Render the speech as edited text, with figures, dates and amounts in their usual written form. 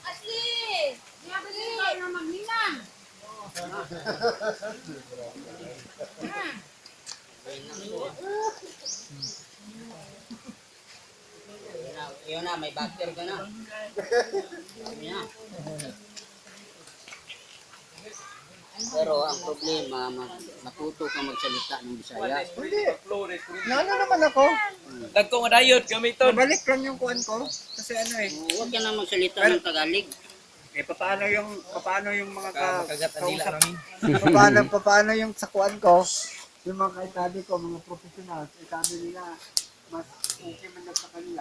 Asli! Asli! Na magninang! Yun na, may backer ka na. Sabi na. Pero ang problema, matuto ka magsalita ng Bisaya. Hindi. Naano naman ako. Dagko nga dayod gamiton. Nabalik lang yung kuan ko. Kasi ano eh. Huwag ka na magsalita ng Tagalog. Paano yung mga Makagat ang dila namin. paano yung sa kuan ko, yung mga kaitabi ko, mga professionals, sabi nila, mas okay man lang sa kanila